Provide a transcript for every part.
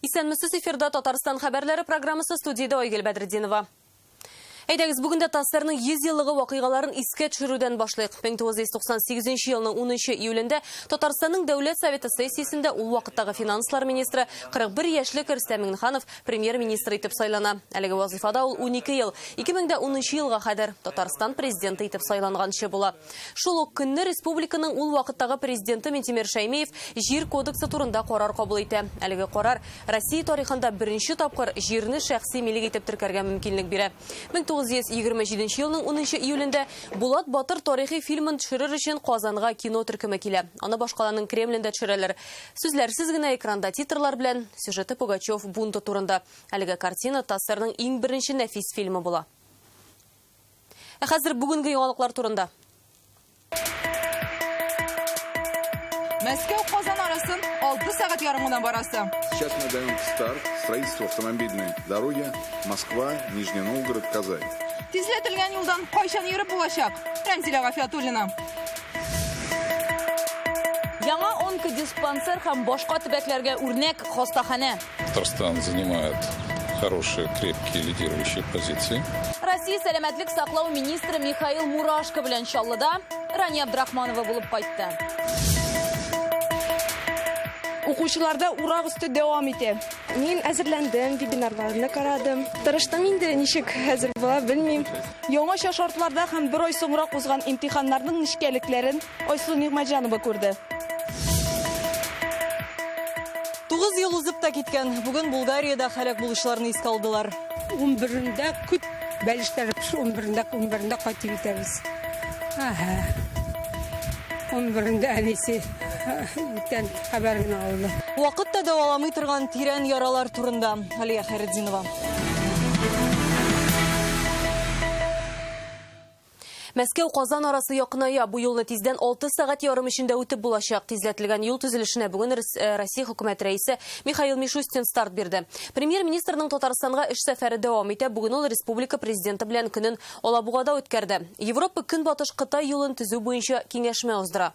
Исәнмесез эфирда Татарстан хәбәрләре программасы студияда Ойгел Бәдретдинова. Әйдәгез, бүгінде тастарының 100 еллыгы вакыйгаларын искә төшерүдән башлыйк. 1998 елның 10 июлендә Татарстанның Дәүләт Советы сессиясендә ул вакыттагы финанслар министры 41 яшьлек Рөстәм Миңнеханов премьер-министр итеп сайлана. Әлеге вазифада ул 12 ел, 2010 елга кадәр Татарстан президенты итеп сайланганчы була. Шул ук көнне республиканың ул вакыттагы президенты Минтимер Шәймиев җир кодексы турында карар кабул итә. Әлеге карар Россия тарихында беренче тапкыр җирне шәхси милек итеп теркәргә мөмкинлек бирә. 1927 елның 10 июлендә Булат Батыр тарихи фильмын төшерер өчен Казанга кино төркеме килә. Аны башкаланың Кремлендә төшерәләр. Сүзләрсез генә экранда титрлар белән сюжеты Пугачев бунты турында. Әлеге картина ТАССРның иң беренче нәфис фильмы була. Хәзер бүгенге яңалыклар турында. Мәскәү-Казан арасын 6 сәгать ярымыннан барасы. Сейчас мы даем старт строительству автомобильной дороги Москва-Нижний Новгород, Казань. Тизләтелгән юлдан кайчан йөреп булачак? Рәмзилә Гафиятуллина. Яңа онкодиспансер һәм башка төбәкләргә үрнәк хастаханә. Татарстан занимает хорошие, крепкие, лидирующие позиции. Россия сәламәтлек саклау министры Михаил Мурашко белән Чаллыда Рания Абдрахманова булып кайтты. Укучыларда урак өсте дәвам итә. Мин әзерләндем, вебинарларны карадым. Тырыштым инде, ничек хәзер була, белмим. Яңаша шартларда һәм бер ай соңрак узган имтиханнарның нишкәлекләрен Айсу Нигъмәтҗанова күрде. 9 ел узып та киткән. Бүген Булгариядә һәлак булышларны искә алдылар. 11-дә күт бәлештәр пеш, 11-дә кайтып итәбез. 11-дә әнисе бүтән хәбәрен алды. Вакыт та дәваламый торган тирән яралар турында. Алия Хайретдинова. Мәскәү-Казан арасы якыная. Бу юлны тиздән 6 сәгать ярым эчендә үтеп булачак. Тизләтелгән юл төзелешенә бүген Россия хөкүмәт рәисе Михаил Мишустин старт бирде. Премьер-министрның Татарстанга эш сәфәре дәвам итә. Бүген ул республика президенты белән көнен Алабугада үткәрде. Европа көнбатыш Кытай юлын төзү буенча киңәшмә уздыра.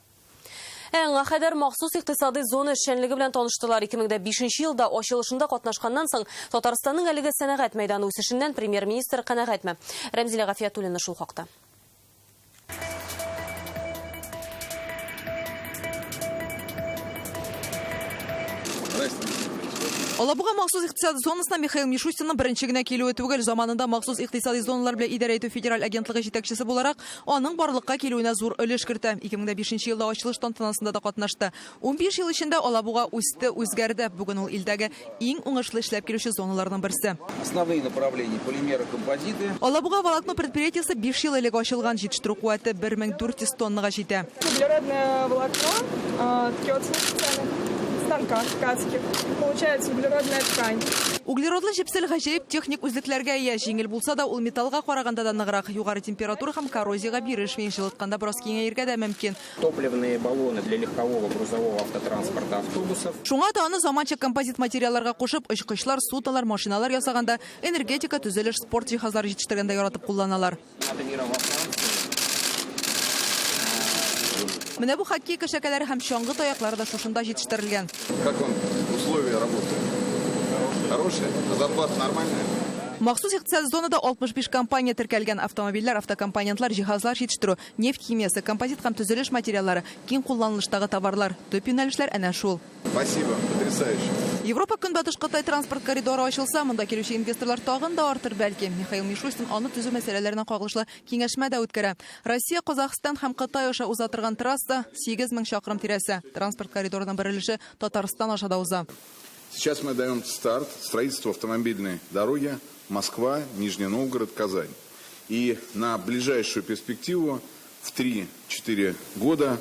Әңгә хәдәр махсус икътисади зона эшчәнлеге белән таныштылар. 2005 елда ачылышында катнашканнан соң Татарстанның әлеге сәнәгать мәйданы үсешеннән премьер-министр канәгатьме. Рәмзилә Гафиятуллина шул хакта. Алабуга махсус икътисади зонасына Михаил Мишустинның беренче генә килүе түгел, заманында махсус икътисади зоналар белән идарә итү федераль агентлыгы җитәкчесе буларак, аның барлыкка килүенә зур өлеш кертә. 2005 елда ачылыш тантанасында да катнашты. 15 ел эчендә Алабуга үсте, үзгәрде. Бүген ул илдәге иң уңышлы эшләп килүче зоналарның берсе. Основные направления полимеры, композиты. Алабуга волокно предприятиесе 5 ел элек ачылган, җитештерү куәте 1400 тоннага җитә. Углеродное волокно ткется специально в станках ткацких. Получается углеродная ткань. Углеродлы җепсел гаҗәеп техник үзлекләргә ия. Җиңел булса да, ул металлга караганда да ныграк. Югары температура һәм коррозиягә бирешми, җылытканда бераз киңәерергә дә мөмкин. Топливные баллоны для легкового грузового автотранспорта автобусов. Шуңа да аны заманча композит материалларга кушып, очкычлар, судналар, машиналар ясаганда, энергетика, төзелеш, спорт җиһазлары җитештергәндә яратып кулланалар. Менә бу хоккей кешәкәләре һәм чаңгы таяклары да шушында җитештерелгән. Как вам условия работы? Хорошие? Зарплата нормальная? Махсус икътисади зонада 65 компания теркәлгән. Автомобильләр, автокомпонентлар, җиһазлар җитештерү, нефть химиясе, композит һәм төзелеш материаллары, киң кулланылыштагы товарлар. Төп юнәлешләр әнә шул. Спасибо, потрясающе. Европа көнбатыш Кытай транспорт коридоры ачылса, монда килүче инвесторлар тагын да артыр бәлки. Михаил Мишустин аны төзү мәсьәләләренә кагылышлы киңәшмә дә үткәрә. Россия, Казахстан һәм Кытай аша уза торган трасса 8000 чакрым тирәсе. Транспорт коридорының берилеше Татарстан аша да уза. Сейчас мы даем старт строительству автомобильной дороги Москва, Нижний Новгород, Казань. И на ближайшую перспективу в 3-4 года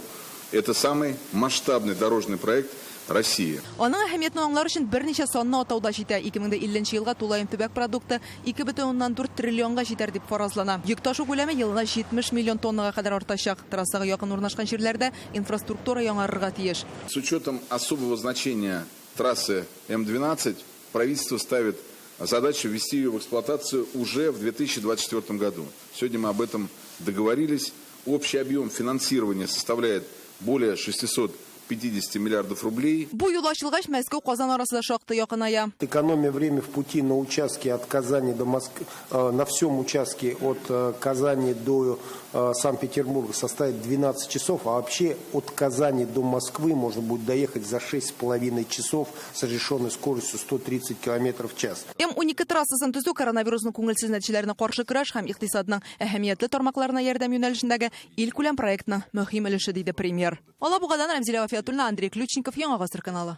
это самый масштабный дорожный проект России. Аның әһәмиятен аңлар өчен берничә санны атауда җитә. 2050 елга тулаем төбәк продукты 2,4 триллионга җитәр дип фаразлана. Йөк ташу күләме елына 70 миллион тоннага кадәр артачак. Трассага якын урнашкан җирләрдә инфраструктура яңарырга тиеш. С учетом особого значения трассы М12, правительство ставит задачу ввести ее в эксплуатацию уже в 2024 году. Сегодня мы об этом договорились. Общий объем финансирования составляет более 600 50 миллиардов рублей. Бу юл ачылгач Мәскәү Казан арасында шактый якыная. Экономия времени в пути на участке от Казани до Москвы, на всем участке от Казани до Санкт-Петербурга составит 12 часов, а вообще от Казани до Москвы можно будет доехать за 6,5 часов с разрешенной скоростью 130 км в час. М12 трассасын төзү коронавирусның күңелсез нәтиҗәләренә каршы көрәш һәм икътисадның әһәмиятле тармакларына ярдәм юнәлешендәге ил-күләм проектның мөһим өлеше диде премьер. Алабугадан Рамзилә Вафиятуллина, Андрей Ключников, Яңа Гасыр каналы.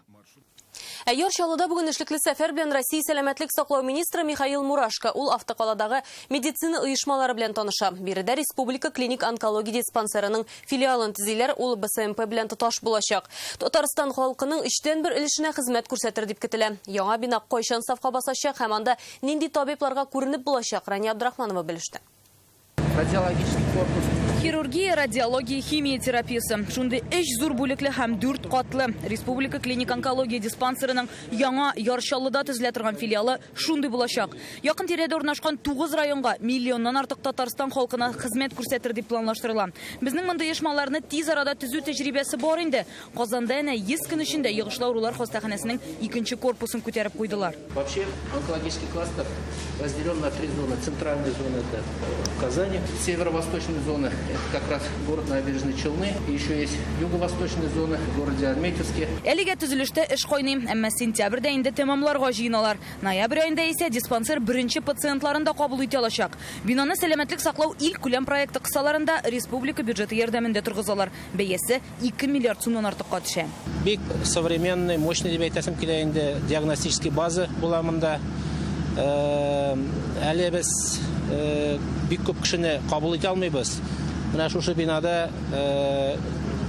Яршалыда бүген эшлекле сәфәр белән Россия сәламәтлек саклау министры Михаил Мурашко ул автокаладагы медицина оешмалары белән таныша. Биредә республика клиник онкология диспансерының филиалын төзиләр, ул БСМП белән тоташ булачак. Татарстан халкының 3/1 өлешенә хезмәт күрсәтер дип көтелә. Яңа бина кайчан сафка басачак һәм анда нинди табибларга күренеп булачак, Рания Абдрахманова белеште. Радиологический корпус. Хирургия, радиология, химия терапиясы. Шундай 3 зур бүлекле һәм 4 катлы республика клиник онкология диспансерының яңа Яршаллыда төзелә торган филиалы шундый булачак. Якын тирәдә урнашкан 9 районга миллионнан артык Татарстан халкына хезмәт күрсәтер дип планлаштырыла. Безнең монда оешмаларны тиз арада төзү тәҗрибәсе бар инде. Казанда әнә 100 көн эчендә Йогышлы аурулар хастаханәсенең 2нче корпусын күтәреп куйдылар. Вообще онкологический кластер разделен на 3 зоны. Центральная зона – это Казани, северо-восточная зона – это как раз город Набережные Челны, и еще есть юго-восточная зона в городе Альметьевске. Әлегә төзелештә эш кайный, әмма сентябрьдә инде тәмамларга җыеналар. Ноябрь аенда исә диспансер беренче пациентларын да кабул итә алачак. Бинаны сәламәтлек саклау ил күләм проекты кысаларында республика бюджеты ярдәмендә торгызалар. Бәясе 2 миллиард сумнан артыкка төшә. Бик современный, мощный дип әйтәсем килә инде диагностический база буламында. Әле без бик күп кешене кабул итә алмыйбыз. Менә шушы бинада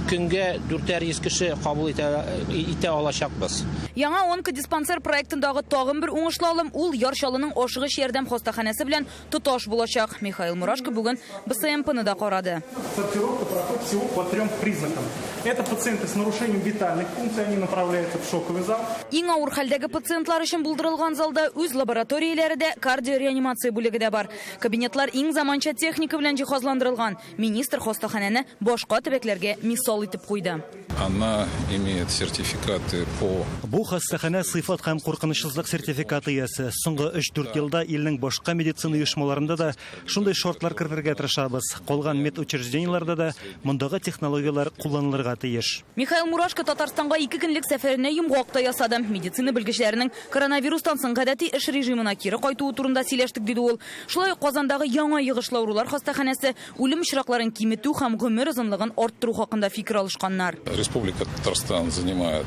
көнгә 400 кеше кабул итә алачакбыз. Яңа онкодиспансер проектындагы тагын бер уңышлы алым ул Яршалының ашыгыч ярдәм хастаханәсе белән тоташ булачак. Михаил Мурашко бүген БСМПны да карады. Сортировка проходит всего по 3 признакам. Это пациенты с нарушением витальных функций, они направляются в шоковый зал. Иң авыр хәлдәге пациентлар өчен булдырылган залда үз лабораторияләре дә, кардиореанимация бүлеге дә бар. Кабинетлар иң заманча техника белән җиһазландырылган. Министр хастаханәне башка төбәкләргә мисал итеп куйды. Она имеет сертификаты по... Бу хастаханә сыйфат һәм куркынычсызлык сертификаты иясе. Соңгы 3-4 елда илнең башка медицина оешмаларында да шундай шартлар кертергә тырышабыз. Калган медучреждениеләрдә дә мондагы технологиялар кулланылырга тиеш. Михаил Мурашко Татарстанга 2 көнлек сәфәренә йомгак та ясады. Медицина белгечләренең коронавирустан соң гадәти эш режимына кире кайтуы турында сөйләштек диде ул. Шулай ук Казандагы яңа Йогышлы аурулар хастаханәсе үлем очракларын киметү һәм гомер озынлыгын арттыру хакында фикер алышканнар. Республика Татарстан занимает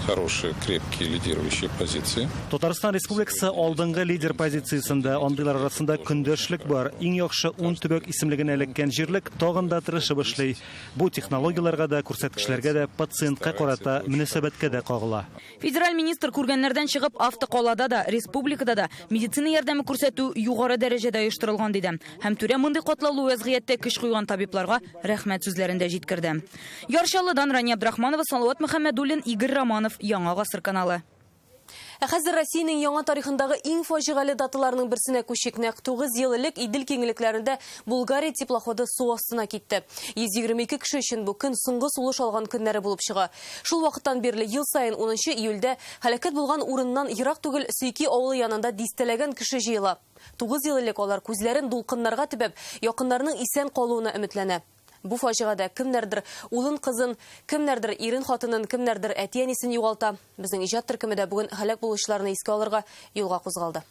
хорошие, крепкие, лидирующие позиции. Татарстан Республикасы алдынгы лидер позициясендә, андыйлар арасында көндәшлек бар. Иң яхшы 10 төбәк исемлегенә эләккән җирлек тагын да тырышып эшли. Бу технологияларга да, күрсәткечләргә дә, пациентка карата мөнәсәбәткә дә кагыла. Федераль министр күргәннәрдән чыгып, автокалада да, республикада да медицина ярдәме күрсәтү югары дәрәҗәдә оештырылган диде. Һәм түрә мондый катлаулы вазгыятьтә көч куйган табибларга рәхмәт сүзләрендә җиткерде. Яршалыдан Рания Абдрахманова, Салават Мөхәммәдуллин, Игорь Романов, Яңа Гасыр каналы. Хәзер Россиянең яңа тарихындагы иң фаҗигале даталарның берсенә күчик. 9 ел элек Идел киңлекләрендә Булгария теплоходы су астына китте. 122 кеше өчен бу көн соңгы сулыш алган көннәре булып чыга. Шул вакыттан бирле ел сайын 10 июльдә һәлакәт булган урыннан ерак түгел Сөйки авылы янында дистәләгән кеше җыела. 9 ел элек алар күзләрен дулкыннарга төбәп, якыннарның исән калуына өметләнә. Бу фаҗигада кемнәрдер улын кызын, кемнәрдер ирен хатынын, кемнәрдер әти-әнисен югалта. Безнең иҗат төркеме дә бүген һәлак булучыларны искә алырга юлга кузгалды.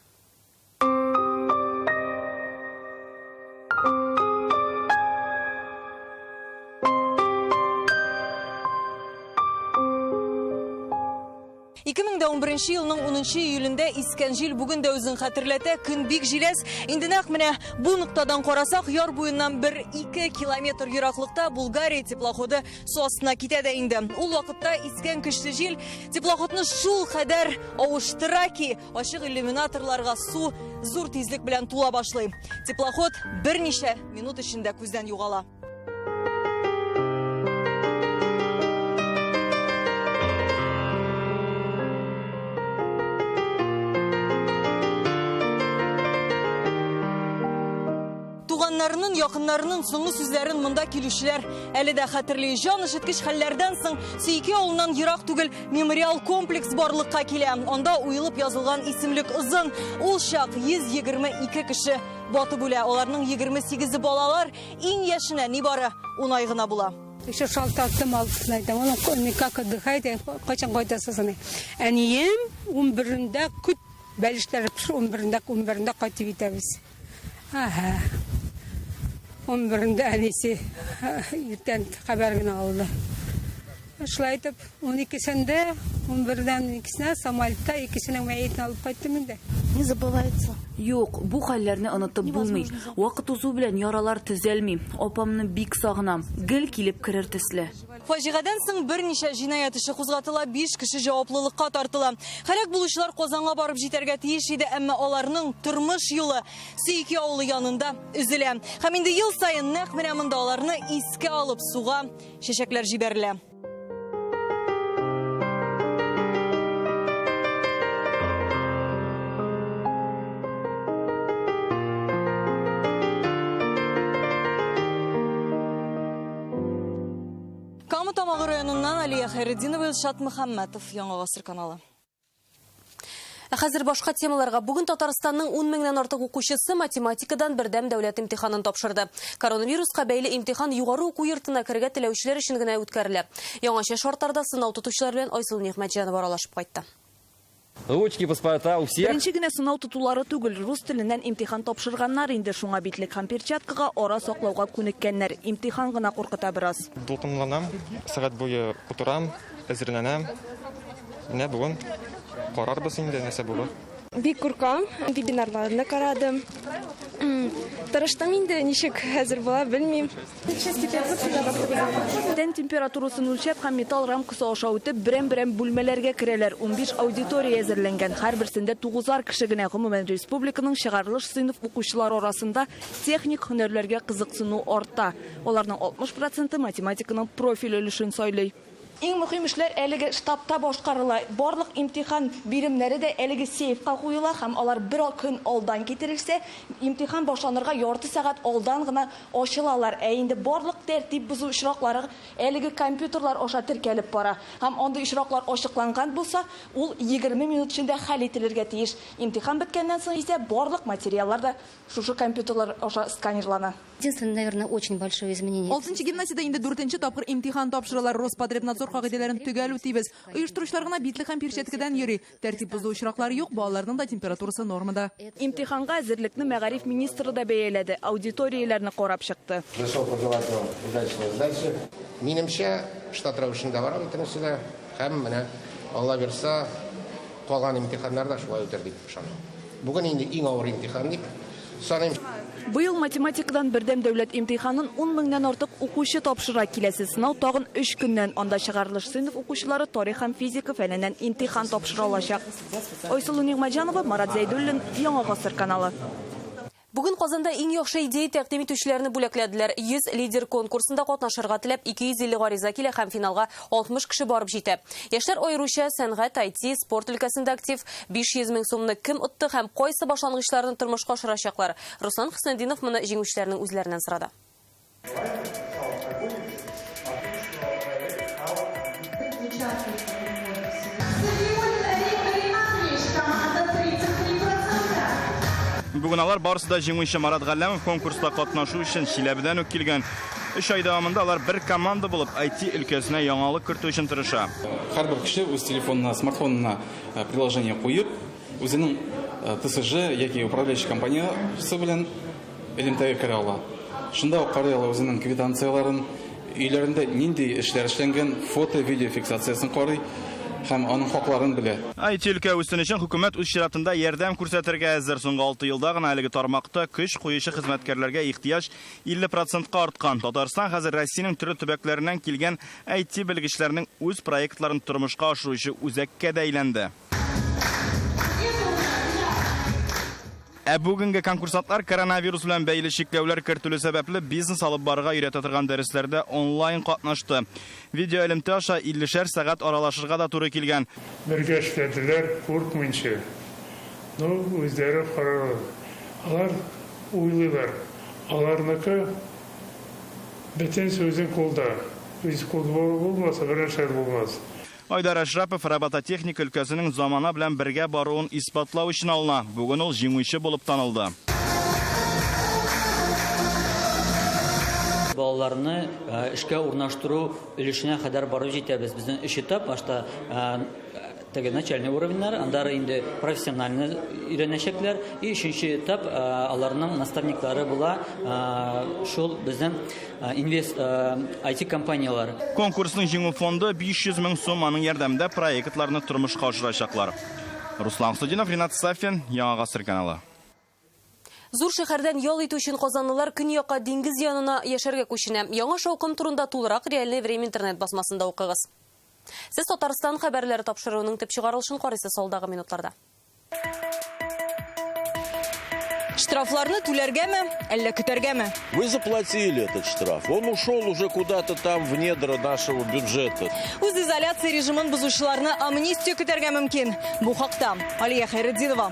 Елның 10 июлендә искән җил бүген дә үзен хәтерләтә. Көн бик җиләс. Инде нәкъ менә бу ноктадан карасак, яр буеннан 1-2 километр ераклыкта Булгария теплоходы су астына китә дә инде. Ул вакытта искән көчле җил теплоходны шул кадәр авыштыра ки, ачык иллюминаторларга су зур тизлек белән тула башлый. Теплоход берничә минут эчендә күздән югала. туганнарының, якыннарының соңгы сүзләрен монда килүчеләр әле дә хәтерли. Җан ишеткеч хәлләрдән соң Сөйке авылыннан ерак түгел мемориал комплекс барлыкка килә. Анда уелып язылган исемлек озын. Ул чак 122 кеше батып үлә. Аларның 28 балалар, иң яшенә нибары 10 ай гына була. Еще шалтаттым алтысынайдым. Он никак отдыхает, качан кайтасызыны. Әнием 11-нде күт бәлештәр пішір, 11-нде кайтып итәбез. 11-нде әнесе ертән хәбәр генә алды. Шулай итеп, 12-сендә, 11-дән 2-сенә самолетта 2-сенең мәетен алып кайттым инде. Не забывается. Юк, бу хәлләрне онытып булмый. Вакыт узу белән яралар төзәлми. Апамны бик сагынам. Гел килеп керер төсле. Фаҗигадан соң берничә җинаять эше кузгатыла, 5 кеше җаваплылыкка тартыла. Һәлак булучылар Казанга барып җитәргә тиеш иде, әмма аларның тормыш юлы Сөйке авылы янында үзелә. Һәм инде ел саен нәкъ менә монда аларны искә алып суга чәчәкләр җибәрелә. Камытамагы районыннан Алия Хайреддинова, Илшат Мөхәммәтов, Яңа Гасыр каналы. Хәзер башка темаларга. Бүген Татарстанның 10 меңнән артык укучысы математикадан бердәм дәүләт имтиханын тапшырды. Коронавируска бәйле имтихан югары уку йортына керергә теләүчеләр өчен генә үткәрелә. Яңача шартларда сынау тотучылар белән Айсыл Нигъмәтҗанова аралашып кайтты. Ручки, паспорта у всех. Беренче генә сынау тотулары түгел, рус теленнән имтихан тапшырганнар инде шуңа битлек һәм перчаткага ара саклауга күнеккәннәр. Имтихан гына куркыта бераз. Дулкынланам, сәгать буе утырам, әзерләнәм. Менә бүген карарбыз инде нәрсә булыр. Бик куркам, вебинарларны карадым. Тырыштым инде, ничек хәзер була, белмим. Тән температурасын үлчәп һәм металл рамкасы аша үтеп, берәм-берәм бүлмәләргә керәләр. 15 аудитория әзерләнгән. Һәрберсендә 9 кеше генә. Гомумән республиканың чыгарылыш сыйныф укучылары арасында техник һөнәрләргә кызыксыну арта. Аларның 60% математиканың профиль өлешен сайлый. Иң мөһим эшләр әлеге штабта башкарыла. Барлык имтихан биремнәре дә әлеге сейфка куела һәм алар бер көн алдан китерелсә, имтихан башланырга ярты сәгать алдан гына ачылалар. Инде барлык тәртип бузу очраклары әлеге компьютерлар аша теркәлеп бара. Һәм анда очраклар ачыкланган булса, ул 20 минут эчендә хәл ителергә тиеш. Имтихан беткәннән соң исә барлык материаллар да шушы компьютерлар аша сканерлана. Единственное, наверное, очень большое изменение. 6-нчы гимназиядә инде 4-нче тапкыр имтихан тапшыралар. Роспотребнадзор кагыйдәләрен төгәл үтибез. Оештыручылар гына битлек һәм перчаткадан йөри. Тәртип бозу очраклары юк, балаларның да температурасы нормада. Имтиханга әзерлекне Мәгариф министры да бәяләде. Аудиторияләрне карап чыкты. Решил пожелать вам удачной сдачи. Минемчә, штат рәвешендә барам итәсезләр. Һәм менә Алла бирсә, калган имтиханнарда шулай үтер дип ышанам. Бүген инде иң авыр имтихан дип саныйм. Быел математикадан бердәм дәүләт имтиханын 10 меңнән артык укучы тапшыра. Киләсе сынау тагын 3 көннән. Анда чыгарылыш сыйныф укучылары тарих һәм физика фәненнән имтихан тапшыра алачак. Айсыл Нигъмәтҗанова, Марат Зәйдуллин, Яңа Гасыр каналы. Бүген Казанда иң яхшы идея тәкъдим итүчеләрне бүләкләделәр. 100 лидер конкурсында катнашырга теләп 250 гариза килә һәм финалга 60 кеше барып җитә. Яшьләр аеруча сәнгать, IT, спорт өлкәсендә актив. 500 мең сумны кем отты һәм кайсы башлангычларны тормышка ашырачаклар? Руслан Хөснетдинов моны җиңүчеләрнең үзләреннән сорады. Бүген алар барысы да җиңүче Марат Галләмов конкурста катнашу өчен Чиләбедән үк килгән. 3 ай дәвамында алар бер команда булып IT өлкәсенә яңалык кертү өчен тырыша. Һәрбер кеше үз телефонына, смартфонына приложение куеп, үзенең ТСЖ яки управляющий компаниясе белән элемтәгә керә ала. Шунда ук карый ала үзенең квитанцияларын, өйләрендә нинди эшләр эшләнгән, фото, видео фиксациясын карый. Һәм аның хакларын белә. IT өлкә үсен өчен хөкүмәт үз чиратында ярдәм күрсәтергә әзер. Соңгы 6 елда гына әлеге тармакта көч куючы хезмәткәрләргә ихтыяҗ 50%-ка арткан. Татарстан хәзер Россиянең төрле төбәкләреннән килгән IT белгечләрнең үз проектларын тормышка ашыручы үзәккә дә әйләнде. Бүгенге конкурсантлар коронавирус белән бәйле чикләүләр кертелү сәбәпле бизнес алып барырга өйрәтә торган дәресләрдә онлайн катнашты. Видео элемтә аша 50 сәгать аралашырга да туры килгән. Бергә эшләделәр, курыкмыйча. Үзләре карар. Алар уйлыйлар. Аларныкы бетен сөзін қолда. Өз қолды болмаса, бірінші болмас. Айдар Ашрапов робототехник өлкәсенең замана белән бергә баруын испатлау өчен алына. Бүген ул җиңүче булып танылды. Балаларны эшкә урнаштыру өлешенә кадәр барып җитәбез. Безнең 3 этап башта начальный уровеньнар, андары инде профессиональны өйрәнәчәкләр. И 3нче этап аларның наставниклары була шул безнең инвест IT компаниялар. Конкурсның җиңү фонды 500 мең сум, аның ярдәмендә проектларны тормышка ашырачаклар. Руслан Студинов, Ринат Сафин, Яңа Гасыр каналы. Зур шәһәрдән ял итү өчен казанлылар көньякка диңгез янына яшәргә күченә. Яңа шаукым турында тулырак реальное время интернет басмасында укыгыз. Сез Татарстан хәбәрләре тапшыруының төп чыгарылышын карыйсыз алдагы минутларда. Штрафларны түләргәме, әллә көтәргәме? Вы заплатили этот штраф. Он ушел уже куда-то там в недра нашего бюджета. Үз изоляция режимын бузучыларны амнистия көтәргә мөмкин. Бу хакта Алия Хайретдинова.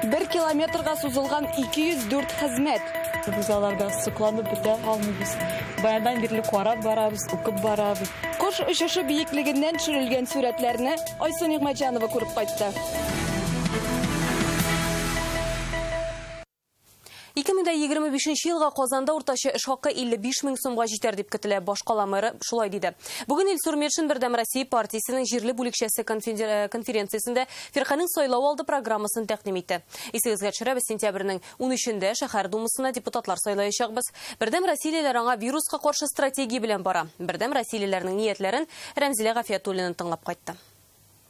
1 километрга сузылган 204 хезмәт. Biz аларда sıklanıp biter almıyoruz. Баядан бирле карап барабыз, укып барабыз. Кош очышы биеклегеннән төшерелгән сүрәтләрне Айсын Нигъмәтҗанова күреп кайтты. 2025 елга Казанда уртача эш хакы 55 мең сумга җитәр дип көтелә. Башкала мэры шулай диде. Бүген Илсур Метшин Бердәм Россия партиясенең җирле бүлекчәсе конференциясендә Фирханың сайлау алды программасын тәкъдим итте. Исегезгә төшерәбез, сентябрьнең 13-ндә шәһәр думасына депутатлар сайлаячакбыз. Бердәм Россиялеләр аңа вируска каршы стратегия белән бара. Бердәм Россиялеләрнең ниятләрен Рәмзилә Гафиятуллина тыңлап кайтты.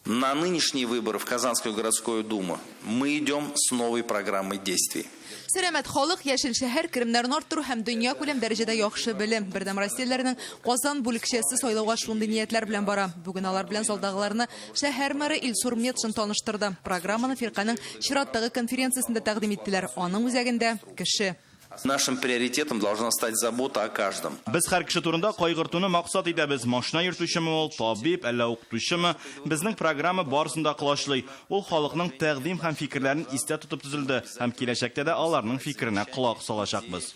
На нынешние выборы в Казанскую городскую думу мы идем с новой программой действий. Сәламәт халык, яшел шәһәр, керемнәрен арттыру һәм дөнья күләм дәрәҗәдә яхшы белем. Бердәм Россияләрнең Казан бүлекчәсе сайлауга шундый ниятләр белән бара. Бүген алар белән залдагыларны шәһәр мэры Илсур Метшин таныштырды. Программаны Фирканың чираттагы конференциясендә тәкъдим иттеләр. Аның үзәгендә кеше. Нашим приоритетом должна стать забота о каждом. Без һәр кеше турында кайгыртуны максат итәбез. Машина йөртүчеме ул, табиб, әллә укытучымы, безнең программа барысында кылачлый. Ул халыкның тәкъдим һәм фикерләрен истә тотып төзелде һәм киләчәктә дә аларның фикеренә колак салачакбыз.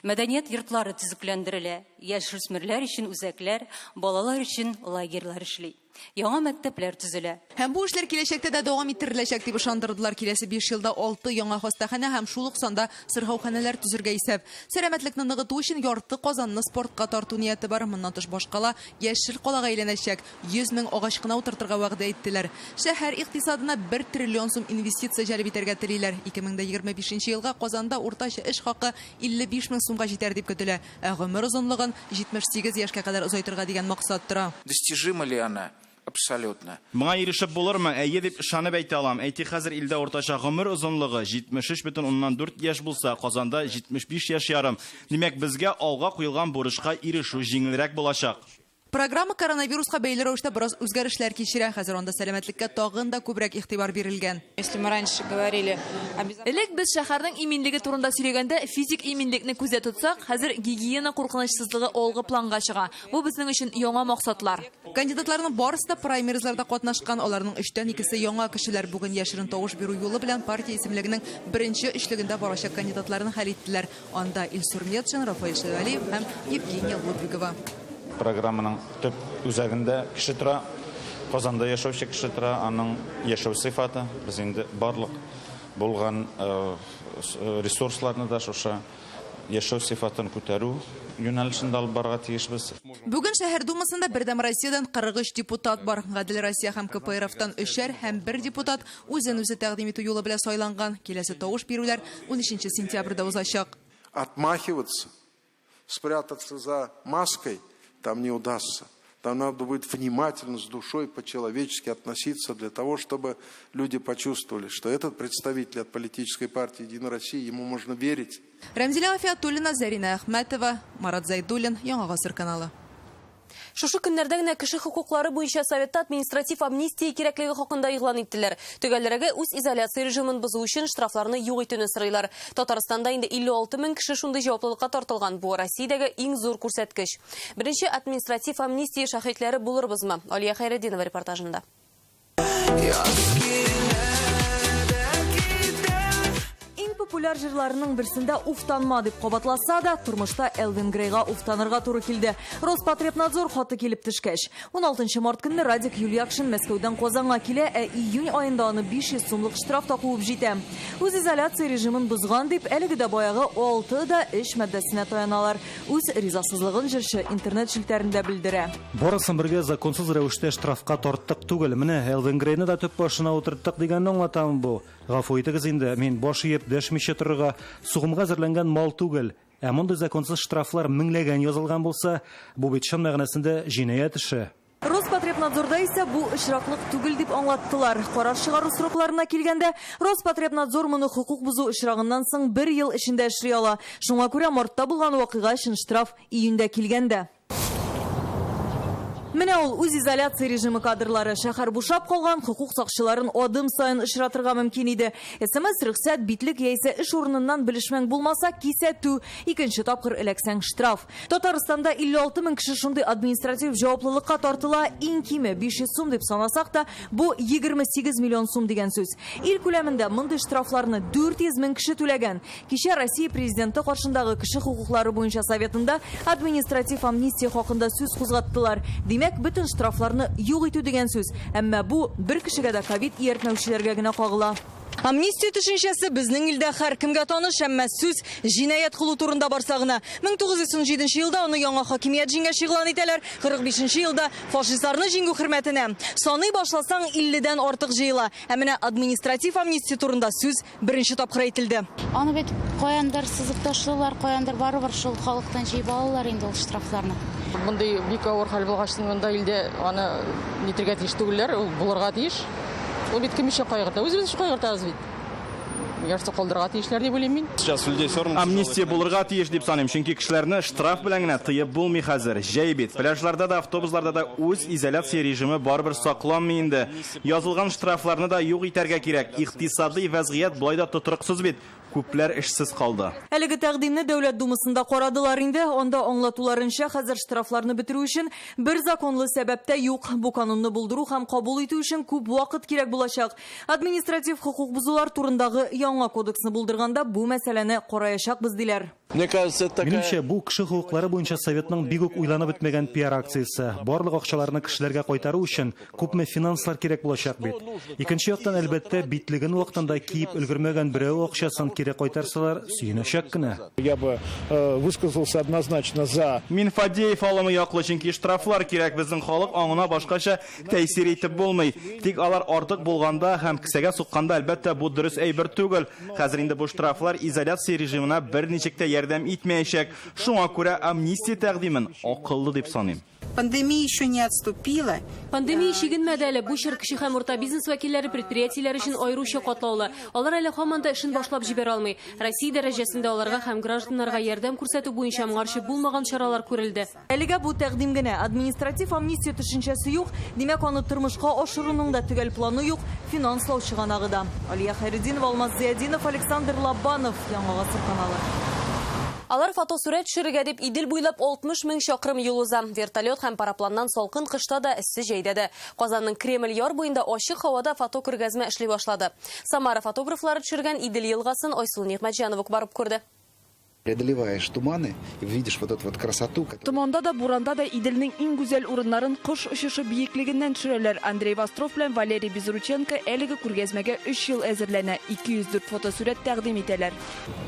Мәдәният йортлары төзекләндерелә. Яшүсмерләр өчен үзәкләр, балалар өчен лагерьлар эшли. Яңа мәктәпләр төзелә. Һәм бу эшләр киләчәктә дә дәвам иттереләчәк дип ышандырдылар. Киләсе 5 елда 6 яңа хастаханә һәм шул ук санда сыргауханәләр төзергә исәп. Сәламәтлекне ныгыту өчен ярты Казанны спортка тарту нияте бар. Моннан тыш башкала яшел калага әйләнәчәк. 100 мең агач кына утыртырга вәгъдә иттеләр. Шәһәр икътисадына 1 триллион сум инвестиция җәлеп итәргә телиләр. 2025 елга Казанда уртача эш хакы 55 мең сумга җитәр дип көтелә. Ә гомер озынлыгын 78 яшькә кадәр озайтырга дигән максат тора. Достижима ли она? Абсолютно. Моңа ирешеп булырмы? Әйе дип ышанып әйтә алам. Әйтик, хәзер илдә уртача гомер озынлыгы 73,4 яшь булса, Казанда 75 яшь ярым. Димәк, безгә алга куелган бурычка ирешү җиңелрәк булачак. Программа коронавируска бәйле рәвештә бераз үзгәрешләр кичерә. Хәзер анда сәламәтлеккә тагын да күбрәк игътибар бирелгән. Если мы раньше говорили, Элек без шәһәрнең иминлеге турында сөйләгәндә физик иминлекне күздә тотсак, хәзер гигиена куркынычсызлыгы алгы планга чыга. Бу безнең өчен яңа максатлар. Кандидатларның барысы да праймеризларда катнашкан. Аларның 3тән 2се яңа кешеләр. Бүген яшерен тавыш бирү юлы белән партия исемлегенең беренче өчлегендә барачак кандидатларны хәл иттеләр. Анда Илсур Метшин, Рафаэль Шевалиев һәм Евгения Лудвигова. Программаның төп үзәгендә кеше тора, Казанда яшәүче кеше тора, аның яшәү сыйфаты, без инде барлык булган ресурсларны да шушы яшәү сыйфатын күтәрү юнәлешендә алып барырга тиешбез. Бүген шәһәр думасында Бердәм Россиядән 43 депутат бар. Гадел Россия һәм КПРФтан 3-әр һәм 1 депутат үзен үзе тәкъдим итү юлы белән сайланган. Киләсе тавыш бирүләр 13 сентябрьдә узачак. Отмахиваться, спрятаться за маской там не удастся. Там надо будет внимательно, с душой, по-человечески относиться для того, чтобы люди почувствовали, что этот представитель от политической партии «Единая Россия», ему можно верить. Рәмзилә Гафиятуллина, Зарина Әхмәтова, Марат Зайдуллин, Яңа Гасыр каналы. Шушы көннәрдә генә кеше хукуклары буенча Советта административ амнистия кирәклеге хакында игълан иттеләр. Төгәлләргә үз изоляция режимын бозу өчен штрафларны юк итүне сорыйлар. Татарстанда инде 56 мең кеше шундый җаваплылыкка тартылган. Бу Россиядәге иң зур күрсәткеч. Беренче административ амнистия шаһитләре булырбызмы? Алия Хайретдинова репортажында. популяр җырларының берсендә уфтанма дип кабатласа да, тормышта Элвин Грейга уфтанырга туры килде. Роспотребнадзор хаты килеп төшкәч. 16 март көнне Радик Юльякшин Мәскәүдән Казанга килә, июнь айында аны 500 сумлык штраф та куып җитә. Үз изоляция режимын бозган дип, әлеге дә баягы 6 да эш маддәсенә таяналар. Үз ризасызлыгын җырчы интернет шилтәрендә белдерә. Барысын бергә законсыз рәвештә штрафка тарттык түгел. Менә Элвин Грейны да төп башына утырттык дигәнне аңлатам бу. Гафу итегез инде, мин баш иеп дәшмичә торырга сугымга әзерләнгән мал түгел. Ә мондый законсыз штрафлар меңләгән язылган булса, бу бит чын мәгънәсендә җинаять эше. Роспотребнадзорда исә бу очраклык түгел дип аңлаттылар. Карар чыгару срокларына килгәндә, Роспотребнадзор моны хукук бузу очрагыннан соң 1 ел эчендә эшли ала. Шуңа күрә мартта булган вакыйга өчен штраф июньдә килгәндә. Менә ул үз изоляция режимы кадрлары. Шәһәр бушап калган, хукук сакчыларын адым сайын очратырга мөмкин иде. СМС рөхсәт, битлек яисә эш урыныннан белешмәң булмаса, кисәтү, икенче тапкыр эләксәң штраф. Татарстанда 56 мең кеше шундый административ җаваплылыкка тартыла, иң киме 500 сум дип санасак та, бу 28 миллион сум дигән сүз. Ил күләмендә мондый штрафларны 400 мең кеше түләгән. Кичә Россия президенты каршындагы кеше хукуклары буенча советында административ амнистия хакында сүз кузгаттылар. Димәк, бөтен штрафларны юк итү дигән сүз. Әмма бу бер кешегә дә ковид ияртмәүчеләргә генә кагыла. Амнистия төшенчәсе безнең илдә һәркемгә таныш, әмма сүз җинаять кылу турында барса гына. 1917 елда аны яңа хакимият җиңгәч игълан итәләр, 45 елда фашистларны җиңү хөрмәтенә. Саный башласаң 50-дән артык җыела. Ә менә административ амнистия турында сүз беренче тапкыр әйтелде. Аны бит каяндыр сызып ташлыйлар, каяндыр барыбер шул халыктан җыйып алалар инде ул штрафларны. Мондай бик авыр хәл булгач, монда илдә аны нитергә тиеш түгелләр, ул булырга тиеш. Ул бит кем өчен кайгырта? Үзебез өчен кайгыртабыз бит. Ярсы калдырга тиешләр дип уйлыйм мин. Амнистия булырга тиеш дип саныйм, чөнки кешеләрне штраф белән генә тыеп булмый хәзер. Җәй бит. Пляжларда да, автобусларда да үз изоляция режимы барыбер сакланмый инде. Язылган штрафларны да юк итәргә кирәк. Икътисади вазгыять булай да тотрыксыз бит. Күпләр эшсез калды. Әлеге тәкъдимне Дәүләт Думасында карадылар инде. Анда аңлатуларынча, хәзер штрафларны бетерү өчен бер законлы сәбәптә юк. Бу канунны булдыру һәм кабул итү өчен күп вакыт кирәк булачак. Административ хукук бузулар турындагы яңа кодексны булдырганда бу мәсьәләне караячакбыз диләр. Минемчә, бу кеше хукуклары буенча советның бик үк уйланып бетмәгән пиар акциясе. Барлык акчаларны кешеләргә кайтару өчен күпме финанслар кирәк булачак бит. Икенче яктан, әлбәттә, битлеген вакытында киеп өлгермәгән берәү акчасын кире кайтарсалар, сөенәчәк кенә. Я бы высказался однозначно за. Мин Фадеев алымы яклы, чөнки штрафлар кирәк, безнең халык аңына башкача тәэсир итеп булмый. Тик алар артык булганда һәм кесәгә сукканда, әлбәттә, бу дөрес әйбер түгел. Хәзер инде бу штрафлар изоляция режимына берничек тә ярдәм итмәячәк. Шуңа күрә амнистия тәкъдимен акыллы дип саныйм. Пандемия еще не отступила. Пандемия чигенмәде әле. Бу чир кеше һәм урта бизнес вәкилләре предприятиеләр өчен аеруча катлаулы. Алар әле һаман да эшен башлап җибәрә алмый. Россия дәрәҗәсендә аларга һәм гражданнарга ярдәм күрсәтү буенча моңарчы булмаган чаралар күрелде. Әлегә бу тәкъдим генә. Административ амнистия төшенчәсе юк, димәк аны тормышка ашыруның да төгәл планы юк, финанслау чыганагы да. Алия Хайретдинова, Алмаз Зиядинов, Александр Лабанов, Яңа Гасыр каналы. Алар фотосурәт төшерергә дип Идел буйлап 60 мең чакрым юл уза. Вертолет һәм парапланнан салкын кышта да эссе җәйдәде. Казанның Кремль яр буенда ачык һавада фото күргәзмә эшли башлады. Самара фотографлары төшергән Идел елгасын Айсул Нигъмәтҗанова барып күрде. Преодолеваешь туманы и видишь вот эту вот красоту. Туманда да, буранда да Иделнең иң гүзәл урыннарын кош очышы биеклегеннән төшерәләр. Андрей Востров белән Валерий Безрученко әлеге күргәзмәгә 3 ел әзерләнә. 204 фотосурәт тәкъдим итәләр.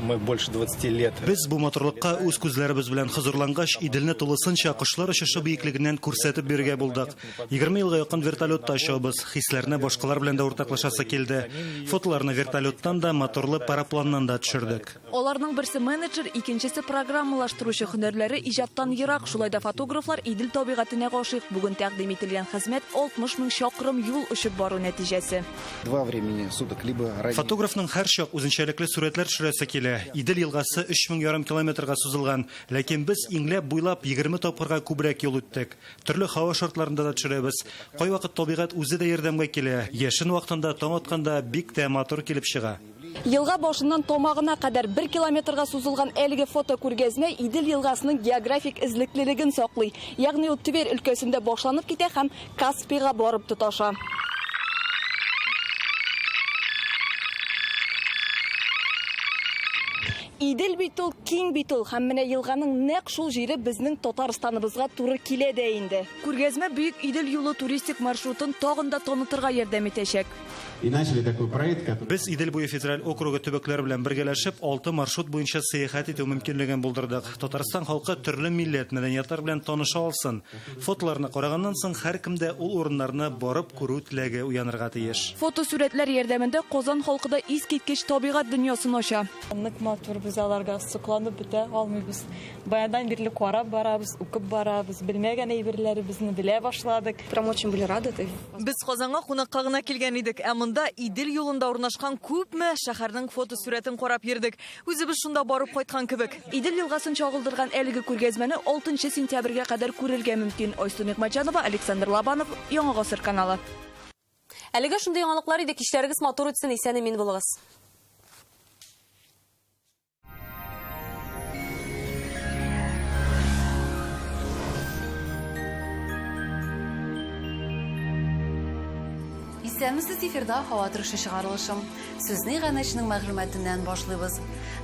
Мы больше 20 лет. Без бу моторлыкка үз күзләребез белән хозурлангач, Иделне тулысынча кошлар очышы биеклегеннән күрсәтеп бирергә булдык. 20 елга якын вертолетта очабыз. Хисләрне башкалар белән дә уртаклашасы килде. Фотоларны вертолеттан да, моторлы парапланнан да төшердек. Аларның берсе менеджер, икенчесе программалаштыручы һөнәрләре иҗаттан ерак. Шулай да фотографлар Идел табигатенә гашыйк. Бүген тәкъдим ителгән хезмәт 60 мең чакрым юл очып бару нәтиҗәсе. Два времени суток либо Фотографның һәр чак үзенчәлекле сурәтләр төшерәсе килә. Идел елгасы 3500 километрга сузылган, ләкин без иңләп буйлап 20 тапкырга күбрәк юл үттек. Төрле һава шартларында да төшерәбез. Кайвакыт табигать үзе дә ярдәмгә килә. Яшен вакытында таң атканда бик тә матур килеп чыга. Елга башыннан томагына кадәр 1 километрга сузылган әлеге фото күргәзмә Идел елгасының географик эзлеклелеген саклый. Ягъни ул Тверь өлкәсендә башланып китә һәм Каспийга барып тоташа. Идел бит ул, киң бит ул, һәм менә елганың нәкъ шул җире безнең Татарстаныбызга туры килә дә инде. Күргәзмә Бөек Идел юлы туристик маршрутын тагын да танытырга ярдәм итәчәк. Без Идел буе федераль округы төбәкләре белән бергәләшеп 6 маршрут буенча сәяхәт итү мөмкинлеген булдырдык. Татарстан халкы төрле милләт мәдәниятлар белән таныша алсын. Фотоларны караганнан соң һәркемдә ул урыннарны барып күрү теләге уянырга тиеш. Фотосурәтләр ярдәмендә Казан халкы искиткеч табигать дөньясын ача. Нык матур без аларга сокланып бетә алмыйбыз. Баядан бирле карап барабыз, укып барабыз, белмәгән әйберләребезне белә башладык. Прям очень были рады. Без Казанга кунакка гына килгән идек, ә монда Идел юлында урнашкан күпме шәһәрнең фотосурәтен карап йөрдек. Үзебез шунда барып кайткан кебек. Идел елгасын чагылдырган әлеге күргәзмәне 6 сентябрьгә кадәр күрергә мөмкин. Айсу Нигъмәтҗанова, Александр Лабанов, Яңа Гасыр каналы. Әлеге шундый яңалыклар иде, кичләрегез матур үтсен, исән мин булыгыз. Исәнмесез, эфирда һава торышы чыгарылышым. Сүзне гәнәчнең мәгълүматыннан башлыйбыз.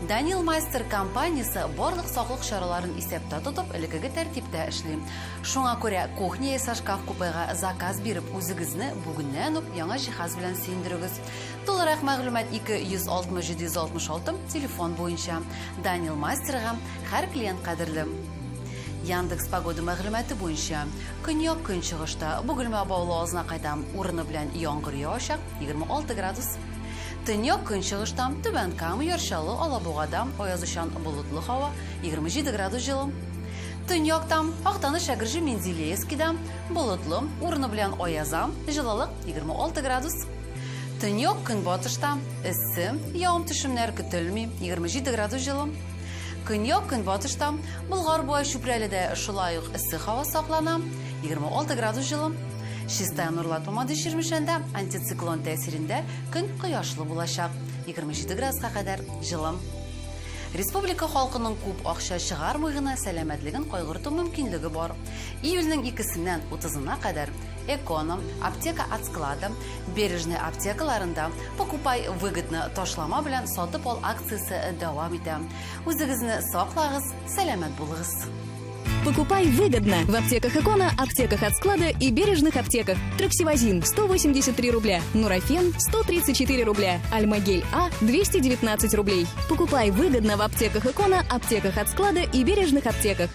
Daniel Meister компаниясе барлык саклык чараларын исәптә тотып, элекеге тәртиптә эшли. Шуңа күрә кухня ясә шкаф купега заказ биреп, үзегезне бүгеннән үк яңа җиһаз белән сөендерегез. Толырак мәгълүмат 260-766 телефон буенча. Daniel Meisterга һәр клиент кадерле. Яндекс погода мәгълүматы буенча көньяк көнчыгышта Бөгелмә Баулы азна кайтам урыны белән яңгыр яучак 26 градус. Төньяк көнчыгышта Түбән Кама Яршалы Алабугада аязучан болытлы һава 27 градус җылы. Төньяктан Актаныш Әгерҗе Менделеевскида болытлы урыны белән аяза җылылык 26 градус. Төньяк көнбатышта эссе явым төшемнәр көтелми 27 градус җылы. Көньяк көнбатышта Болгар буе Чүпрәледә шулай ук эссе һава саклана 26 градус җылы. Чистая нурлатма төшермешендә антициклон тәэсирендә көн кояшлы булачак 27 градуска кадәр җылы. Республика халкының күп акча чыгармый гына сәламәтлеген кайгырту мөмкинлеге бар. Июльнең 2-сеннән 30-на кадәр Эконом, аптека от склада, бережный аптекаларында покупай выгодно ташлама белән сатып ал акциясе дәвам итә. Үзегезне саклагыз, сәламәт булыгыз. Покупай выгодно в аптеках Экона, аптеках от склада и бережных аптеках. Троксивазин 183 рубля, Нурофен 134 рубля, Альмагель А 219 рублей. Покупай выгодно в аптеках Экона, аптеках от склада и бережных аптеках.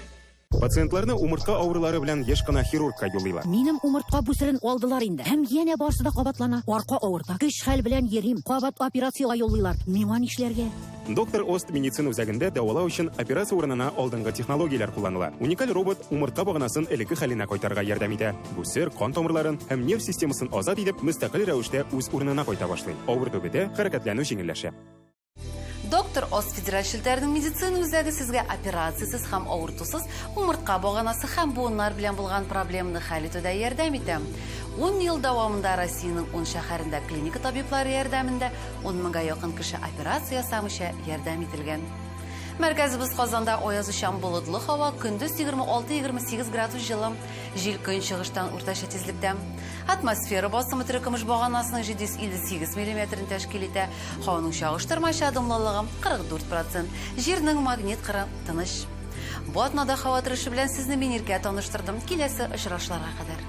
Пациентларны умыртка авырулары белән еш кына хирургка юлыйлар. Минем умыртка бүсерен алдылар инде. Һәм янә барсы да кабатлана. Арка авырта. Көч хәл белән йөрим. Кабат операциягә юлыйлар. Миңа нишләргә? Доктор Ост медицина үзәгендә дәвалау өчен операция урынына алдынгы технологияләр кулланыла. Уникаль робот умыртка баганасын элекке хәленә кайтарга ярдәм итә. Бүсер, кан тамырларын һәм нерв системасын азат итеп, мөстәкыйль рәвештә үз урынына кайта башлый. Авырту бетә, хәрәкәтләнү җиңелләшә. Доктор Ост федераль шелтәрнең медицина үзәге сезгә операциясыз һәм авыртусыз умыртка баганасы һәм буыннар белән булган проблеманы хәл итүдә ярдәм итә. 10 ел дәвамында Россиянең 10 шәһәрендә клиника табиблары ярдәмендә 10 меңгә якын кеше операция ясамыйча ярдәм ителгән. Мәркәзебез Казанда аязучан болытлы һава, көндез 26-28 градус җылы, җил көнчыгыштан уртача тизлектә. Атмосфера басымы төркемеш баганасының 758 мм тәшкил итә. Һаваның чагыштырмача дымлылыгы 44%. Җирнең магнит кыры тыныч. Бу атнада һава торышы белән сезне мин иркә таныштырдым. Киләсе очрашларга кадәр.